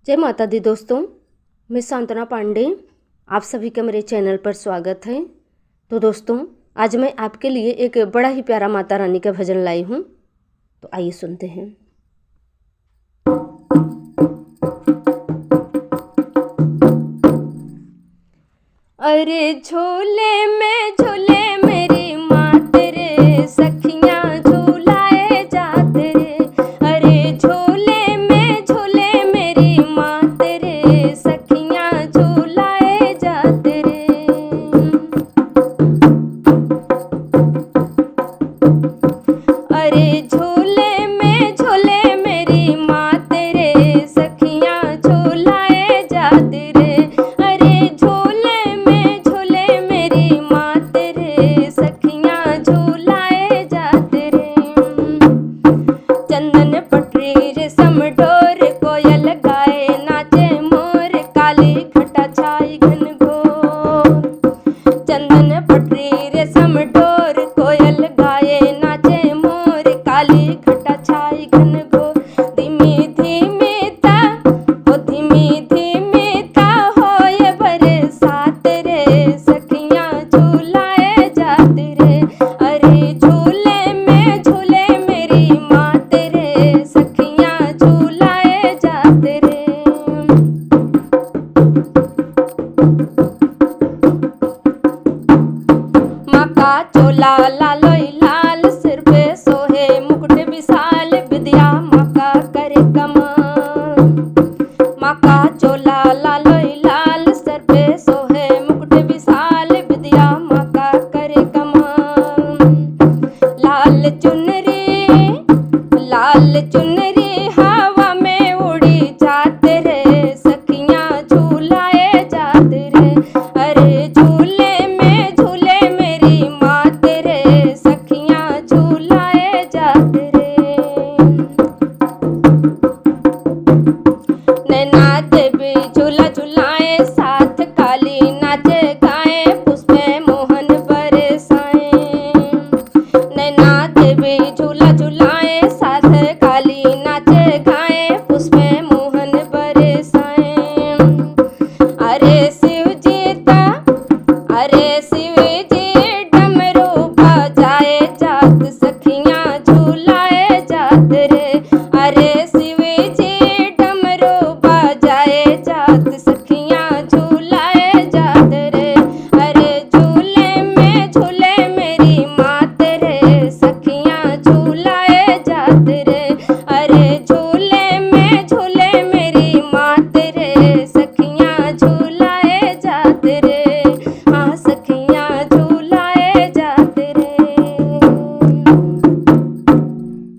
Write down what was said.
जय माता दी दोस्तों, मैं सांत्वना पांडे, आप सभी का मेरे चैनल पर स्वागत है। तो दोस्तों, आज मैं आपके लिए एक बड़ा ही प्यारा माता रानी का भजन लाई हूँ। तो आइए सुनते हैं। अरे झूले में झूले मेरी माँ तेरे सखियाँ झूलाए जाते रे। अरे झूले में झूले मेरी माँ तेरे सखियाँ झूलाए जाते रे। अरे झूले में झूले मेरी माँ तेरे सखियाँ झूलाए जाते रे। अरे झूले में झूले मेरी माँ तेरे सखियाँ झूलाए जाते रे। चंदन पटरी रेशम डोर कोयल गाए नाचे मोर, काली घटा छाई घनघोर। चंदन पटरी रेशम डोर कोयल गाए नाचे मोर, काली घटा छाई घनघोर। धीमी धीमी ता ओ धीमी धीमी ता होए बरसात रे, सखियाँ झूलाए जाते रे। अरे झूले में झूले मेरी माँ तेरे सखियाँ झूलाए जाते रे। माँ का चोला लालोई लाल, सिर पे सोहे मुकुट विशाल, विद्या माँ का करे कमाल।